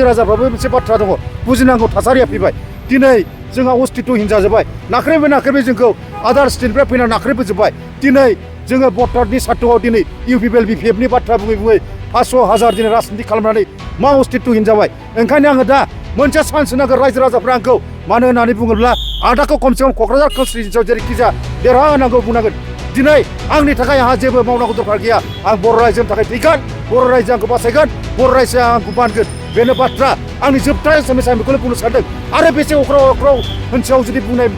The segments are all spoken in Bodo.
राजाफ्राबो मोनसे बाथ्रा दङ बुजिनांगौ थासारिया फैबाय दिनै जोंहा अस्तित्व हिनजाजोब्बाय नाख्रेबै जोंखौ आदार स्टेटनिफ्राय फैना नाख्रेबोजोब्बाय दिनै जोङो भटारनि सार्टआव दिनै इउपिपिएल बिपिएफनि बाथ्रा बुङै 500,000 दिनै राजनिति खालामनानै मा अस्तित्व हिनजाबाय ओंखायनो आङो दा मोनसे चान्स होनांगोन रायजो राजाफ्रा आंखौ मानो होननानै बुङोब्ला आदाखौ खमसे खम क'क्राझार कनस्टिटुयेन्सियाव जेरैखिजाया देरहा होनांगौ बुंनांगोन दिनै आंनि थाखाय आंहा जेबो मावनांगौ दरकार गैया आं बर' रायजोनि थाखाय थैगोन बर' रायजोआ आंखौ बासायगोन बर' रायजोआ आंखौ बानगोन बेनो बाथ्रा आंनि जोबथा एसेमेस आं बेखौनो बुंनो सानदों आरो बेसे अख्राव ओनसोलाव जुदि बुंनाय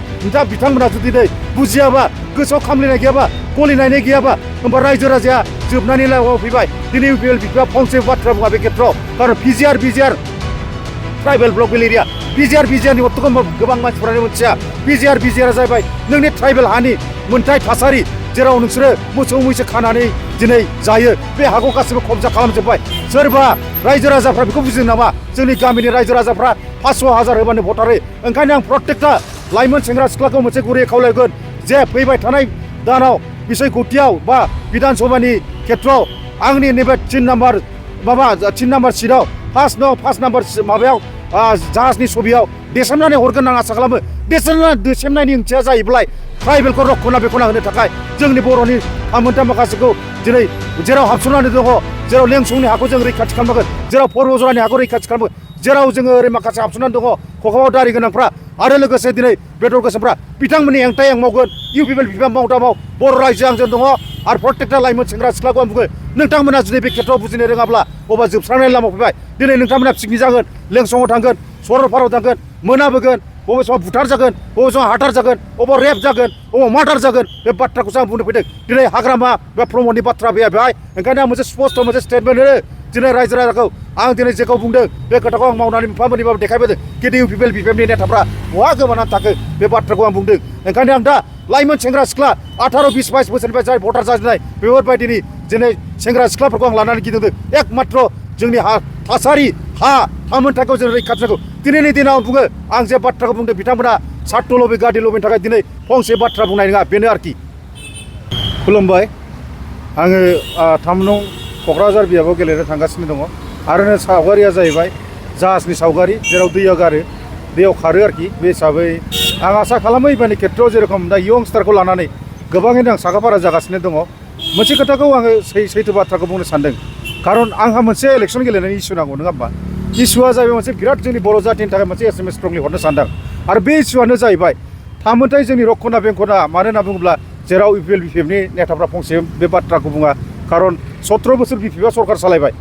बिथांमोना जुदि नै बुजियाबा गोसोआव खामलायनाय गैयाबा गलिनाय गैयाबा होमबा रायजो राजाया जोबनानै लामायाव फैबाय दिनै इउपिपिएल बिफा फंसे बाथ्रा बुङा बे खेत्रआव खारन बिजिआर ट्राइबेल ब्लक एरिया बिजिआरनि अर्थ'खौ गोबां मानसिफोरानो मिथिया बिजिआर जाहैबाय नोंनि ट्राइबेल हानि मोनथाय थासारि जेराव नोंसोरो मोसौ मैसो खानानै दिनै जायो बे हाखौ गासिबो कब्जा खालामजोब्बाय सोरबा रायजो राजाफ्रा बेखौ बुजिदों नामा जोंनि गामिनि रायजो राजाफ्रा 500,000 होबानो भटार होयो ओंखायनो आं प्रत्येकटा लाइमोन सेंग्रा सिख्लाखौ मोनसे गुरै खावलायगोन जे फैबाय थानाय दानाव बिसायख'थियाव बा बिधान सभानि खेत्रआव आंनि नैबे 3 नाम्बार सिटआव फार्स्ट नाम्बार माबायाव जाहाजनि छबियाव देसोमनानै हरगोन आं आसा खालामो देसोमनायनि ओंथिया जाहैबाय ट्राइबेलखौ रक्षना बेखौना होनो थाखाय जोंनि बर'नि मोनथाम माखासेखौ दिनै जेराव हाबसननानै दङ जेराव लेंसुंनि हाखौ जों रैखाथि खालामनांगोन जेराव पर्बजरानि हाखौ रैखाथि खालामगोन जेराव जोङो ओरै माखासे हाबसननानै दङ खखाबाव दारि गोनांफ्रा आरो लोगोसे दिनै बेदर गोसोमफ्रा बिथांमोननि हेंथायै आं मावगोन इउपिपिएल बिफा माव बर' रायजो आंजों दङ आरो प्रत्येकटा लाइमोन सेंग्रा सिख्लाखौ आं बुङो नोंथांमोना जुदि बे खेत्रआव बुजिनो रोङाब्ला अबा जोबस्रांनायनि लामायाव फैबाय दिनै नोंथांमोना पिकनिक जागोन लेंसुङाव थांगोन सरलपारायाव थांगोन मोनाबोगोन बबे समाव बुथार जागोन बबे समाव हाथार जागोन अबाव रेप जागोन अबाव मार्डार जागोन बे बाथ्राखौसो आं बुंनो फैदों दिनै हाग्रामा बा प्रमदनि बाथ्रा बेहाय ओंखायनो आं मोनसे स्पस्ट मोनसे स्टेटमेन्ट होनो दिनै रायजो राजाखौ आं दिनै जेखौ बुंदों बे खोथाखौ आं मावनानै मोनफा देखायबोदों खिन्थु इउपिपिएल बिपिएफनि नेताफ्रा बहा गोमानानै थाखो बे बाथ्राखौ आं बुंदों ओंखायनो आं दा लाइमोन सेंग्रा सिख्ला 18, 20, 22 बोसोरनिफ्राय जाय भटार जाजेननाय बेफोरबायदिनि दिनै सेंग्रा सिख्लाफोरखौ आं लानानै गिदिंदों एकमात्र जोंनि थासारि थामोनथायखौ जों रैखाथि नांगौ दिनैनि दिनाव आं बुङो आं जे बाथ्राखौ बुंदों बिथांमोना सार्थ लबि गादि लबिनि थाखाय दिनै फंसे बाथ्रा बुंनाय नङा बेनो आरोखि खुलुमबाय आङो 3 नं क'क्राझार बियाबाव गेलेनो थांगासिनो दङ आरो सावगारिया जाहैबाय जाहाजनि सावगारि जेराव दैया गारो दैयाव खारो आरोखि बे हिसाबै आं आसा खालामो इबारनि खेत्रआव जेरेखम दा यंस्टारखौ लानानै गोबाङैनो आं साखाफारा जागासिनो दङ मोनसे खोथाखौ आङो सैथो बाथ्राखौ बुंनो सानदों खारन आंहा मोनसे इलेक्सन गेलेनायनि इस्यु नांगौ नङा होमबा इस्युआ जाहैबाय मोनसे बिराद जोंनि बर' जातिनि थाखाय मोनसे एसेमेस स्ट्रंलि हरनो सानदों आरो बे इस्युआनो जाहैबाय थामोनथाय जोंनि रक्षना बेंखना मानो होनना बुङोब्ला जेराव इउपिपिएल बिपिएफनि नेताफ्रा फंसे बे बाथ्राखौ बुङा खारन 17 बोसोर बिपिएफआ सरकार सालायबाय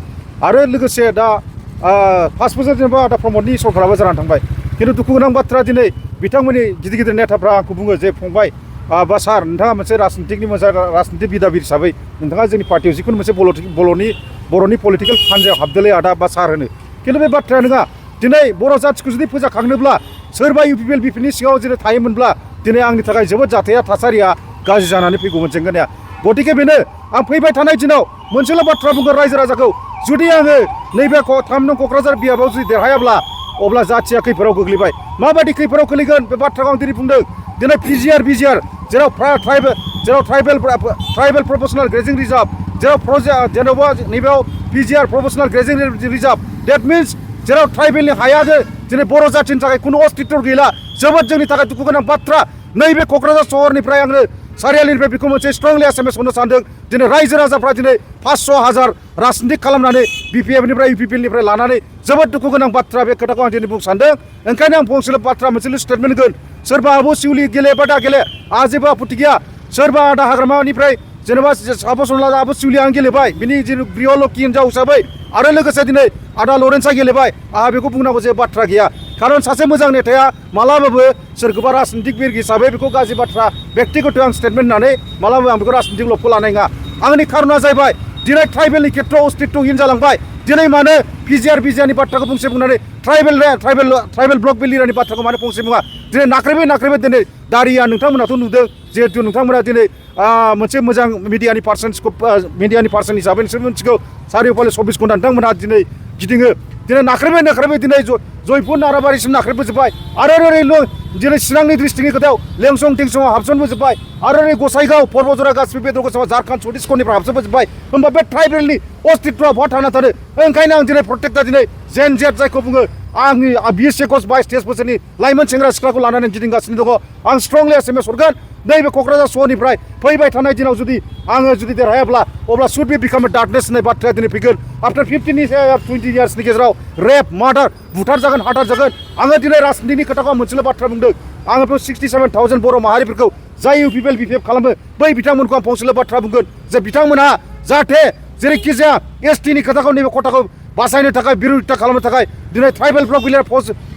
आरो लोगोसे दा 5 बोसोर जेनेबा दा प्रमदनि सरकाराबो जानानै थांबाय खिन्थु दुखु गोनां बाथ्रा दिनै बिथांमोननि गिदिर नेताफ्रा आंखौ बुङो जे फंबाय बा सार नोंथाङा मोनसे राजनितिबिदाबिद हिसाबै नोंथाङा जोंनि पार्टियाव जिखुनु मोनसे बर'नि पलिटिकेल हान्जायाव हाबदोलै आदा बा सार होनो खिन्थु बे बाथ्राया नङा दिनै बर' जाथिखौ जुदि फोजाखांनोब्ला सोरबा इउपिपिएल बिपिएफनि सिङाव जेरै थायोमोनब्ला दिनै आंनि थाखाय जोबोद जाथाया थासारिया गाज्रि जानानै फैगौमोन जेंनाया गतिके बेनो आं फैबाय थानाय दिनाव मोनसेल' बाथ्रा बुंगोन रायजो राजाखौ जुदि आङो नैबे 3 नं क'क्राझार बियाबाव जुदि देरहायाब्ला अब्ला जाथिया खैफोदाव गोग्लैबाय माबायदि खैफोदाव गोग्लैगोन बे बाथ्राखौ आं दिनै बुंदों दिनै बिजिआर जेराव ट्राइबेल प्रफेसनेल ग्रेजिं रिजार्भ जेराव जेन'बा नैबेयाव बिजिआर professional grazing reserve that means जेराव ट्राइबेलनि हायानो दिनै बर' जातिनि थाखाय खुनु अस्तित्व गैला जोबोद जोंनि थाखाय दुखु गोनां बाथ्रा नैबे क'क्राझार सहरनिफ्राय आङो सारियालिनिफ्राय बेखौ मोनसे स्ट्रंलि एसेमेस हरनो सानदों दिनै रायजो राजाफ्रा दिनै 500,000 राजनिति खालामनानै बिपिएफनिफ्राय इउपिपिएलनिफ्राय लानानै जोबोद दुखु गोनां बाथ्रा बे खोथाखौ आं दिनै बुंनो सानदों ओंखायनो आं फंसेल' बाथ्रा मोनसेल' स्टेटमेन्ट होगोन सोरबा आब' सिउलि गेले बा दा गेले आहा जेबो आपत्ति गैया सोरबा आदा हाग्रामानिफ्राय जेनेबा सापस आब' सिउलि आं गेलेबाय बिनि गृहलक्ष्मि हिनजाव हिसाबै आरो लोगोसे दिनै आदा लरेन्सआ गेलेबाय आहा बेखौ बुंनांगौ जे बाथ्रा गैया खारन सासे मोजां नेताया मालाबाबो सोरखौबा राजनितिगिरि हिसाबै बेखौ गाज्रि बाथ्रा बेक्तिगत आं स्टेटमेन्ट होनानै मालाबाबो आं बेखौ राजनितिक लबखौ लानाय नङा आंनि खारना जाहैबाय दिनै ट्राइबेलनि खेत्रआव अस्तित्वहीन जालांबाय दिनै मानो बिजिआरनि बाथ्राखौ फंसे बुंनानै ट्राइबेल ब्लक एरियानि बाथ्राखौ मानो फंसे बुङा दिनै नाख्रेबै दिनै दारिया नोंथांमोनाथ' नुदों जिहेतु नोंथांमोना दिनै मोनसे मोजां मिडियानि पार्सन हिसाबै नोंसोर मिथिगौ चारिय'फाले 24 घन्टा नोंथांमोना दिनै गिदिङो दिनै नाख्रेबै दिनै जयपुर नाराबारिसिम नाख्रेबोजोब्बाय आरो ओरै दिनै चिरांनि डिस्ट्रिक्टनि खोथायाव लेंसं टेंसंआव हाबसनबोजोब्बाय आरो ओरै गसाइगाव पर्बजरा गासिबो बेदर गोसावा झारखन्ड छत्तीसगढ़निफ्राय हाबसनबोजोब्बाय होमबा बे ट्राइबेलनि अस्तित्वआ बहा थांना थानो ओंखायनो आं दिनै प्रत्येकता दिनै जेन जेट जायखौ बुङो आंनि 20 21 22 बोसोरनि लाइमोन सेंग्रा सिख्लाखौ लानानै गिदिंगासिनो दङ आं स्ट्रंलि एसएमएस हरगोन नैबे क'क्राझार सहरनिफ्राय फैबाय थानाय दिनाव जुदि देरहायाब्ला अब्ला शुड बि बिकाम डार्कनेस होननाय बाथ्राया दिनै फैगोन आफ्टार 20 इयार्सनि गेजेराव रेप मार्डार बुथार जागोन हाथार जागोन आङो दिनै राजनितिनि खोथाखौ मोनसेल' बाथ्रा बुंदों आङो 67,000 बर' माहारिफोरखौ जाय इउपिपिएल बिपिएफ खालामो बै बिथांमोनखौ आं फंसेल' बाथ्रा बुंगोन जे बिथांमोनहा जाहाथे जेरैखि जाया एसटिनि खोथाखौ नैबे खथाखौ बासायनो थाखाय बिरोधिता खालामनो थाखाय दिनै ट्राइबेल ब्लक बिलार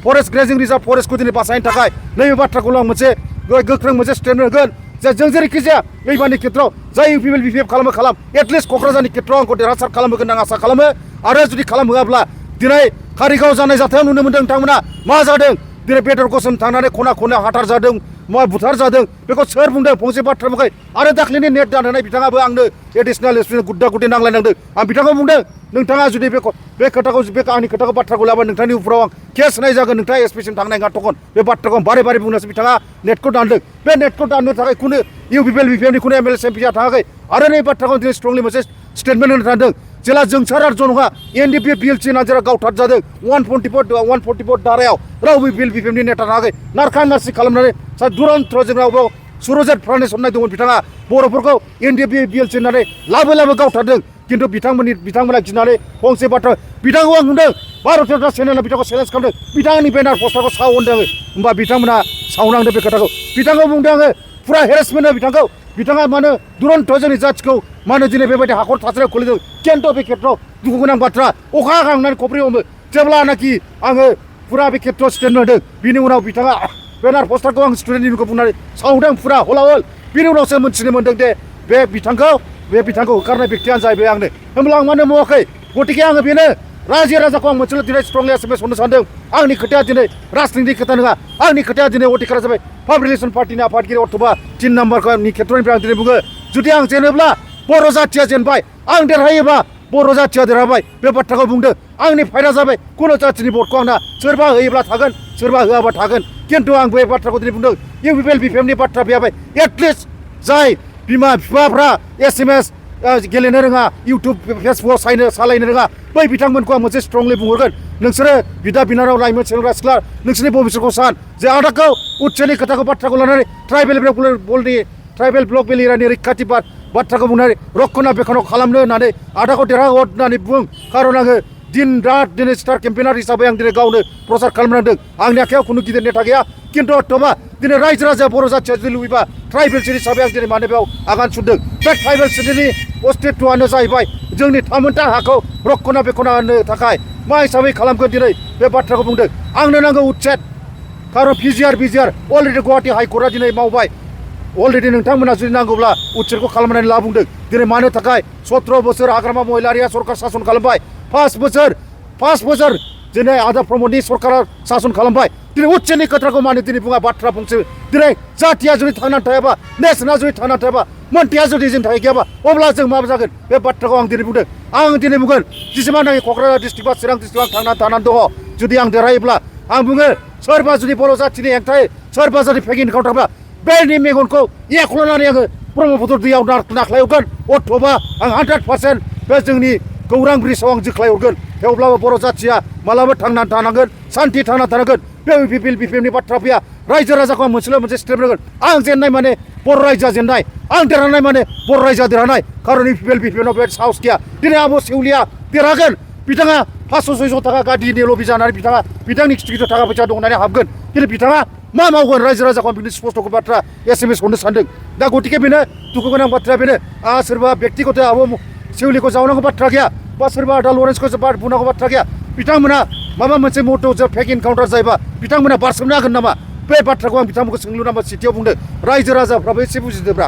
फरेस्ट ग्रेजिं रिजार्भ फरेस्टखौ दिनै बासायनो थाखाय नैबे बाथ्राखौ आं मोनसे गोख्रों मोनसे स्टेटमेन्ट होगोन जे जों जेरैखि जाया नैबानि खेत्रआव जाय इउपिपिएल बिपिएफ खालाम एटलिस्ट क'क्राझारनि खेत्रआव आंखौ देरहासार खालामहोगोन आं आसा खालामो आरो जुदि खालामहोआब्ला दिनै कारिगाव जानाय जाथायाव नुनो मोन्दों नोंथांमोना मा जादों दिनै बेदर गोसोम थांनानै खना खना हाथार जादों मा बुथार जादों बेखौ सोर बुंदों फंसे बाथ्रा बुङाखै आरो दाख्लैनि नेट दानहोनाय बिथाङाबो आंनो एडिशनेल एसपि गुड्डा गुड्डि नांलायनांदों आं बिथांखौ बुंदों नोंथाङा जुदि बे खोथाखौ बे आंनि खोथाखौ बाथ्राखौ लाबा नोंथांनि उफुराव आं केस होनाय जागोन नोंथाङा एसपिसिम थांनाय गाथ'गोन बे बाथ्राखौ बारे बारे बुंनासो बिथाङा नेटखौ दानदों बे नेटखौ दाननो थाखाय खुनु इउपिपिएल बिपिएफनि खुनु एमएलए एमपिया थाङाखै आरो नै बाथ्राखौ दिनै स्ट्रंलि मोनसे स्टेटमेन्ट होनो थांदों जेला जोंसार आरो जनगा एनडिपि बिएलसि नाजारा गावथार जादों 144 दारायाव रावबो बिएल बिपिएफनि नेता थाङाखै नारखा नारसि खालामनानै दुरन्त्र जों रावबो सुरजेट फार्नेस होननाय दंमोन बिथाङा बर'फोरखौ एनडिपि बिएलसि होननानै लाबो गावथारदों किन्तु बिथांमोना गिनानै फंसे बाथ्रा बिथांखौ आं नुदों भारतीय चेनेला बिथांखौ चेलेन्ज खालामदों बिथांनि बेनार पस्टारखौ साव होनदों होमबा बिथांमोना सावनांदों बे खोथाखौ बिथांखौ बुंदों आङो फुरा हेरेसमेन्ट बिथांखौ बिथाङा मानो दुरन्त जोंनि जाथिखौ मानो दिनै बेबायदि हाखर थासारियाव खोलैदों किन्तु बे खेत्रआव दुखु गोनां बाथ्रा अखा गांनानै खफ्रि हमो जेब्लानाखि आङो फुरा बे खेत्रआव स्टेटमेन्ट होदों बिनि उनाव बिथाङा बेनार पस्टारखौ आं स्टुडेन्ट इउनियनखौ बुंनानै सावदों फुरा हलावल बिनि उनावसो मोनथिनो मोन्दों दे बे बिथांखौ होखारनाय बेक्तियानो जाहैबाय आंनो होमब्ला आं मानो मावाखै गतिके आङो बेनो रायजो राजाखौ आं मोनसेल' दिनै स्ट्रंलि एसएमएस हरनो सानदों आंनि खोथाया दिनै राजनितिनि खोथा नङा आंनि खोथाया दिनै अधिकारा जाबाय पाब्लिक रिलेसन पार्टिनि आफादगिरि अथवा 3 नाम्बारनि खेत्रनिफ्राय आं दिनै बुङो जुदि आं जेनोब्ला बर' जाथिया जेनबाय आं देरहायोबा बर' जाथिया देरहाबाय बे बाथ्राखौ बुंदों आंनि फायदा जाबाय कुनु जाथिनि भटखौ आंना सोरबा होयोब्ला थागोन सोरबा होआबा थागोन किन्तु आं बे बाथ्राखौ दिनै बुंदों इउपिपिएल बिपिएफनि बाथ्रा फैयाबाय एटलिस्ट जाय बिमा बिफाफ्रा एसएमएस गेलेनो रोङा इउटुब फेसबुक सालायनो रोङा बै बिथांमोनखौ आं मोनसे स्ट्रंलि बुंहरगोन नोंसोरो बिदा बिनानाव लाइमोन सेंग्रा सिख्ला नोंसोरनि भबिष्यतखौ सान जे आदाखौ उच्चनि खोथाखौ बाथ्राखौ लानानै ट्राइबेल ब्लक बेलिरानि रैखाथि बाथ्राखौ बुंनानै रक्षनाबेक्षन खालामनो होननानै आदाखौ देरहाहर होननानै बुं कारन आङो दिन रात दिनै स्टार केम्पेनार हिसाबै आं दिनै गावनो प्रसार खालामनांदों आंनि आखायाव खुनु गिदिर नेता गैया किन्तु अथ'बा दिनै रायजो राजा बर' जाथिया जुदि लुबैबा ट्राइबेल सिटी हिसाबै आं दिनै मानो बेयाव आगान सुरदों बे ट्राइबेल सिटीनि अस्तित्वआनो जाहैबाय जोंनि थामोनथा हाखौ रक्षनाबेक्षन होनो थाखाय मा हिसाबै खालामगोन दिनै बे बाथ्राखौ बुंदों आंनो नांगौ उच्चेद कारन पिजिआर अलरेडि गुवाहाटी हाइकर्टआ दिनै मावबाय अलरेडि नोंथांमोना जुदि नांगौब्ला उच्चेदखौ खालामनानै ला बुंदों दिनै मानो थाखाय 17 बोसोर हाग्रामा महिलारिया सरकार सासन खालामबाय 5 बोसोर दिनै आदा प्रमदनि सरकारा सासन खालामबाय दिनै उच्चनि खोथाखौ मानो दिनै बुङा बाथ्रा बुंसो दिनै जातिया जुदि थांनानै थायाबा नेसना जुदि थांनानै थायाबा मोनथिया जुदि जों थाखाय गैयाबा अब्ला जों मा जागोन बे बाथ्राखौ आं दिनै बुंदों आं दिनै बुंगोन जेसेबांनाखि क'क्राझार डिस्ट्रिक्ट बा चिरां डिस्ट्रिक्टआव थांनानै दङ जुदि आं देरहायोब्ला आं बुङो सोरबा जुदि बर' जाथिनि हेंथायै सोरबा जुदि फेक एनकाउन्टारब्ला बेनि मेगनखौ एख्ल'नानै आङो ब्रह्मपुत्र दैयाव नाख्लायहरगोन अथ'बा आं 100% बे जोंनि गौरां ब्रिजआव आं जोख्लायहरगोन थेवब्लाबो बर' जाथिया मालाबा थांनानै थानांगोन सान्थि थांनानै थानांगोन बे इउपिपिएल बिपिएफनि बाथ्रा फैया रायजो राजाखौ आं मोनसे स्टेटमेन्ट होगोन आं जेननाय माने बर' रायजोआ जेननाय आं देरहानाय माने बर' रायजोआ देरहानाय कारन इउपिपिएल बिपिएफनाव बे साहस गैया दिनै आब' सेउलिया देरहागोन बिथाङा 500-600 थाखा गादिनि लबि जानानै बिथांनि खिथु थाखा फैसा दं होननानै हाबगोन किन्तु बिथाङा मा मावगोन रायजो राजाखौ बिनि स्पष्ट बाथ्रा एसएमएस हरनो सानदों दा गतिके बेनो दुखु गोनां बाथ्राया बेनो सोरबा बेक्तिगत आब' सेउलिखौ जावनांगौ बाथ्रा गैया बा सोरबा दा लरेन्सखौ बुंनांगौ बाथ्रा गैया बिथांमोना माबा मोनसे मथ' फेक एनकाउन्टार जायोबा बिथांमोना बारसोमनो हागोन नामा बे बाथ्राखौ आं बिथांमोनखौ सोंलु नामा सिटियाव बुंदों रायजो राजाफ्राबो एसे बुजिदोब्रा